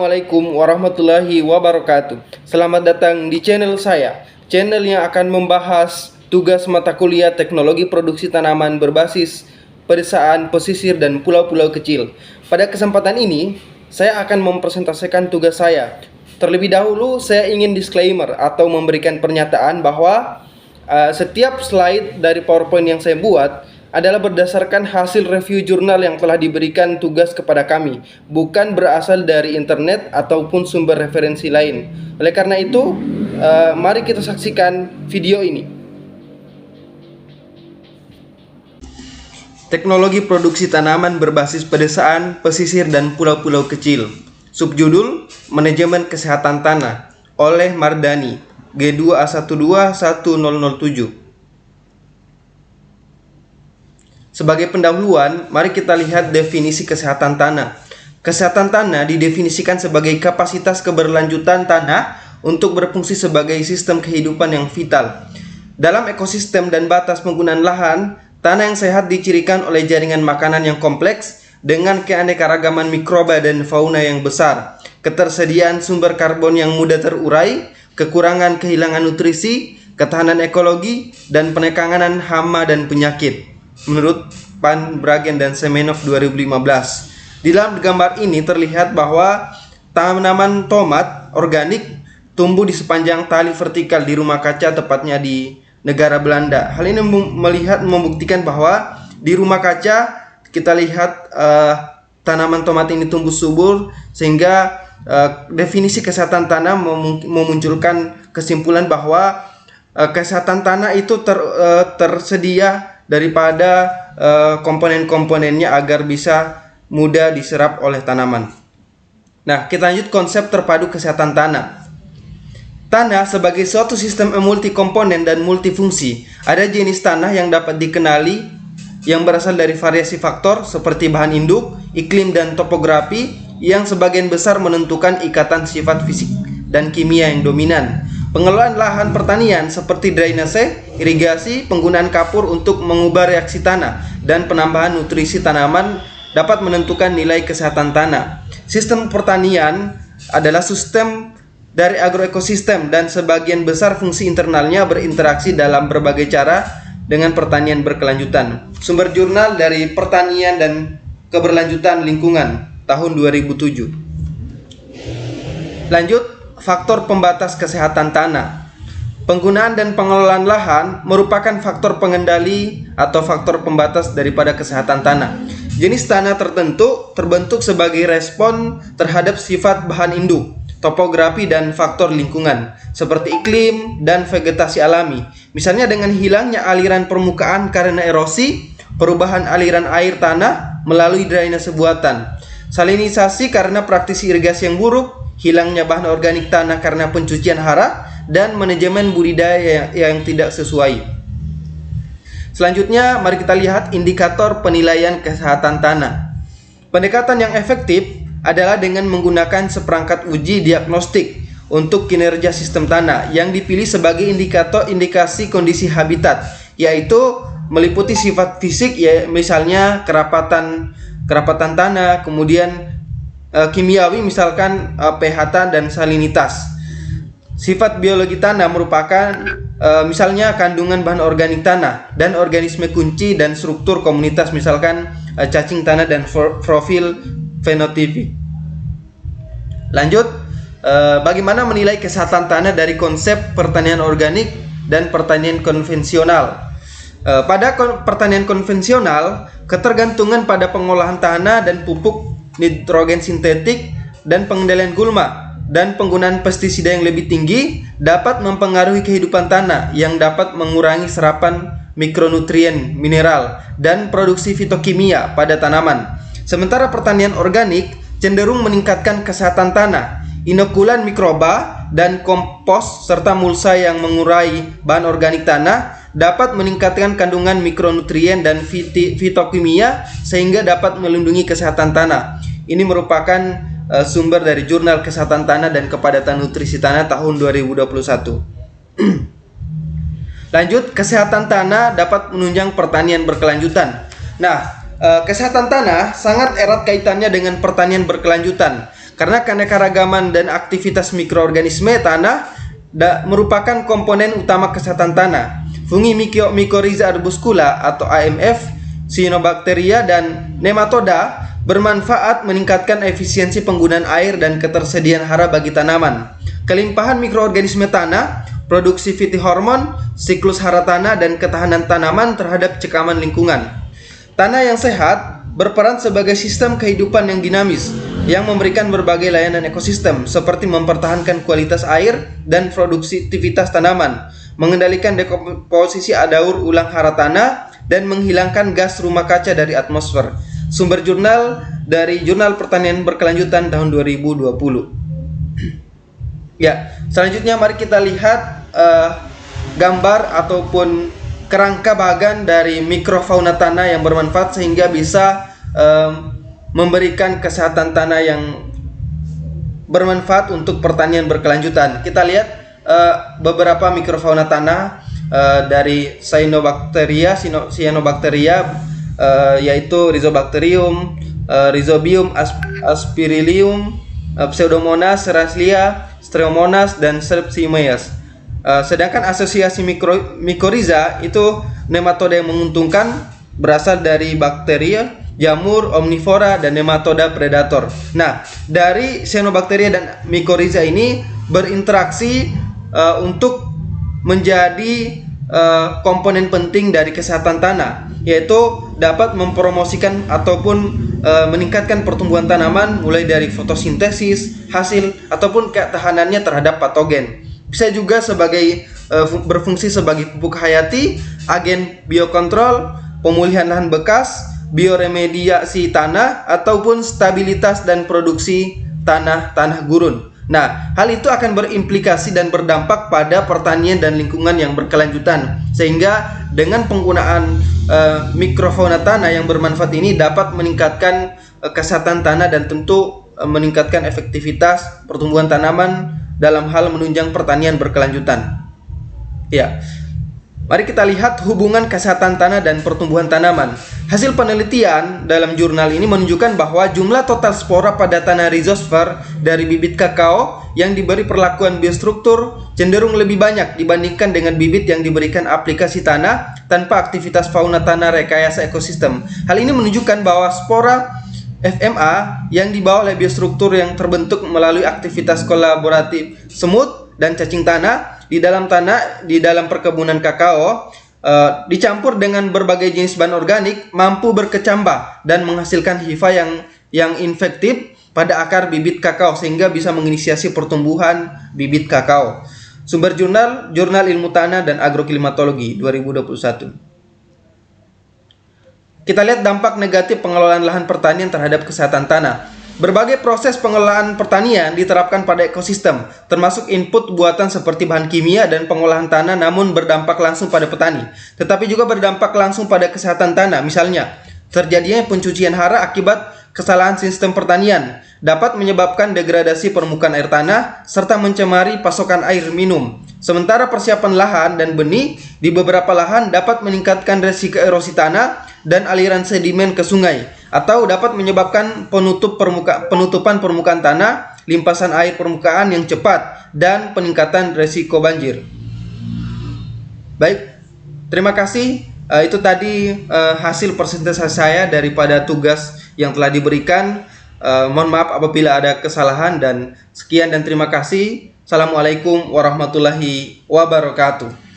Assalamualaikum warahmatullahi wabarakatuh. Selamat datang di channel saya, channel yang akan membahas tugas mata kuliah teknologi produksi tanaman berbasis pedesaan, pesisir, dan pulau-pulau kecil. Pada kesempatan ini, saya akan mempresentasikan tugas saya. Terlebih dahulu, saya ingin disclaimer atau memberikan pernyataan bahwa setiap slide dari PowerPoint yang saya buat adalah berdasarkan hasil review jurnal yang telah diberikan tugas kepada kami, bukan berasal dari internet ataupun sumber referensi lain. Oleh karena itu, mari kita saksikan video ini. Teknologi produksi tanaman berbasis pedesaan, pesisir, dan pulau-pulau kecil. Subjudul, Manajemen Kesehatan Tanah, oleh Mardani, G2A121007. Sebagai pendahuluan, mari kita lihat definisi kesehatan tanah. Kesehatan tanah didefinisikan sebagai kapasitas keberlanjutan tanah untuk berfungsi sebagai sistem kehidupan yang vital. Dalam ekosistem dan batas penggunaan lahan, tanah yang sehat dicirikan oleh jaringan makanan yang kompleks dengan keanekaragaman mikroba dan fauna yang besar, ketersediaan sumber karbon yang mudah terurai, kekurangan kehilangan nutrisi, ketahanan ekologi, dan penekanan hama dan penyakit. Menurut Pan Bragen dan Semenov 2015. Di dalam gambar ini terlihat bahwa tanaman tomat organik tumbuh di sepanjang tali vertikal di rumah kaca, tepatnya di negara Belanda. Hal ini membuktikan bahwa di rumah kaca kita lihat tanaman tomat ini tumbuh subur, sehingga definisi kesehatan tanah memunculkan kesimpulan bahwa kesehatan tanah itu tersedia daripada komponen-komponennya agar bisa mudah diserap oleh tanaman. Nah, kita lanjut konsep terpadu kesehatan tanah. Tanah sebagai suatu sistem multikomponen dan multifungsi. Ada jenis tanah yang dapat dikenali yang berasal dari variasi faktor seperti bahan induk, iklim, dan topografi yang sebagian besar menentukan ikatan sifat fisik dan kimia yang dominan. Pengelolaan lahan pertanian seperti drainase, irigasi, penggunaan kapur untuk mengubah reaksi tanah, dan penambahan nutrisi tanaman dapat menentukan nilai kesehatan tanah. Sistem pertanian adalah sistem dari agroekosistem dan sebagian besar fungsi internalnya berinteraksi dalam berbagai cara dengan pertanian berkelanjutan. Sumber jurnal dari Pertanian dan Keberlanjutan Lingkungan tahun 2007. Lanjut, faktor pembatas kesehatan tanah. Penggunaan dan pengelolaan lahan merupakan faktor pengendali atau faktor pembatas daripada kesehatan tanah. Jenis tanah tertentu terbentuk sebagai respon terhadap sifat bahan induk, topografi, dan faktor lingkungan seperti iklim dan vegetasi alami. Misalnya dengan hilangnya aliran permukaan karena erosi, perubahan aliran air tanah melalui drainase buatan, salinisasi karena praktisi irigasi yang buruk, hilangnya bahan organik tanah karena pencucian hara, dan manajemen budidaya yang tidak sesuai. Selanjutnya, mari kita lihat indikator penilaian kesehatan tanah. Pendekatan yang efektif adalah dengan menggunakan seperangkat uji diagnostik untuk kinerja sistem tanah yang dipilih sebagai indikator indikasi kondisi habitat, yaitu meliputi sifat fisik, ya misalnya kerapatan tanah, kemudian kimiawi misalkan pH dan salinitas. Sifat biologi tanah merupakan misalnya kandungan bahan organik tanah dan organisme kunci dan struktur komunitas, misalkan cacing tanah dan profil fenotipik. Lanjut, bagaimana menilai kesehatan tanah dari konsep pertanian organik dan pertanian konvensional. Pada pertanian konvensional, ketergantungan pada pengolahan tanah dan pupuk nitrogen sintetik dan pengendalian gulma dan penggunaan pestisida yang lebih tinggi dapat mempengaruhi kehidupan tanah yang dapat mengurangi serapan mikronutrien, mineral, dan produksi fitokimia pada tanaman. Sementara pertanian organik cenderung meningkatkan kesehatan tanah. Inokulan mikroba dan kompos serta mulsa yang mengurai bahan organik tanah dapat meningkatkan kandungan mikronutrien dan fitokimia sehingga dapat melindungi kesehatan tanah. Ini merupakan sumber dari Jurnal Kesehatan Tanah dan Kepadatan Nutrisi Tanah tahun 2021. Lanjut, kesehatan tanah dapat menunjang pertanian berkelanjutan. Nah, kesehatan tanah sangat erat kaitannya dengan pertanian berkelanjutan Karena keanekaragaman dan aktivitas mikroorganisme tanah merupakan komponen utama kesehatan tanah. Fungi Mycorrhiza arbuscula atau AMF, Cyanobacteria dan nematoda bermanfaat meningkatkan efisiensi penggunaan air dan ketersediaan hara bagi tanaman. Kelimpahan mikroorganisme tanah, produktiviti hormon, siklus hara tanah, dan ketahanan tanaman terhadap cekaman lingkungan. Tanah yang sehat berperan sebagai sistem kehidupan yang dinamis yang memberikan berbagai layanan ekosistem seperti mempertahankan kualitas air dan produktivitas tanaman, mengendalikan dekomposisi daur ulang hara tanah, dan menghilangkan gas rumah kaca dari atmosfer. Sumber jurnal dari Jurnal Pertanian Berkelanjutan tahun 2020. Ya, selanjutnya mari kita lihat gambar ataupun kerangka bagan dari mikrofauna tanah yang bermanfaat sehingga bisa memberikan kesehatan tanah yang bermanfaat untuk pertanian berkelanjutan. Kita lihat beberapa mikrofauna tanah dari Cyanobacteria, yaitu Rhizobacterium, Rhizobium, Aspergillium, Pseudomonas, Serratia, Streomonas, dan Serpsimeas. Sedangkan asosiasi Mycorrhiza itu nematoda yang menguntungkan, berasal dari bakteri, jamur, omnivora, dan nematoda predator. Nah, dari Cyanobacteria dan Mycorrhiza ini berinteraksi untuk menjadi komponen penting dari kesehatan tanah, yaitu dapat mempromosikan ataupun meningkatkan pertumbuhan tanaman mulai dari fotosintesis, hasil, ataupun ketahanannya terhadap patogen. Bisa juga berfungsi sebagai pupuk hayati, agen biokontrol, pemulihan lahan bekas, bioremediasi tanah, ataupun stabilitas dan produksi tanah gurun. Nah, hal itu akan berimplikasi dan berdampak pada pertanian dan lingkungan yang berkelanjutan, sehingga dengan penggunaan mikrofauna tanah yang bermanfaat ini dapat meningkatkan kesehatan tanah dan tentu meningkatkan efektivitas pertumbuhan tanaman dalam hal menunjang pertanian berkelanjutan. Ya, mari kita lihat hubungan kesehatan tanah dan pertumbuhan tanaman. Hasil penelitian dalam jurnal ini menunjukkan bahwa jumlah total spora pada tanah rhizosfer dari bibit kakao yang diberi perlakuan biostruktur cenderung lebih banyak dibandingkan dengan bibit yang diberikan aplikasi tanah tanpa aktivitas fauna tanah rekayasa ekosistem. Hal ini menunjukkan bahwa spora FMA yang dibawa oleh biostruktur yang terbentuk melalui aktivitas kolaboratif semut dan cacing tanah di dalam perkebunan kakao dicampur dengan berbagai jenis bahan organik mampu berkecambah dan menghasilkan hifa yang infektif pada akar bibit kakao sehingga bisa menginisiasi pertumbuhan bibit kakao. Sumber jurnal Ilmu Tanah dan Agroklimatologi 2021. Kita lihat dampak negatif pengelolaan lahan pertanian terhadap kesehatan tanah. Berbagai proses pengelolaan pertanian diterapkan pada ekosistem, termasuk input buatan seperti bahan kimia dan pengolahan tanah, namun berdampak langsung pada petani, tetapi juga berdampak langsung pada kesehatan tanah. Misalnya, terjadinya pencucian hara akibat kesalahan sistem pertanian dapat menyebabkan degradasi permukaan air tanah serta mencemari pasokan air minum. Sementara persiapan lahan dan benih di beberapa lahan dapat meningkatkan resiko erosi tanah dan aliran sedimen ke sungai, atau dapat menyebabkan penutupan permukaan tanah, limpasan air permukaan yang cepat, dan peningkatan resiko banjir. Baik, terima kasih. Itu tadi hasil persentase saya daripada tugas yang telah diberikan. Mohon maaf apabila ada kesalahan, dan sekian dan terima kasih. Assalamualaikum warahmatullahi wabarakatuh.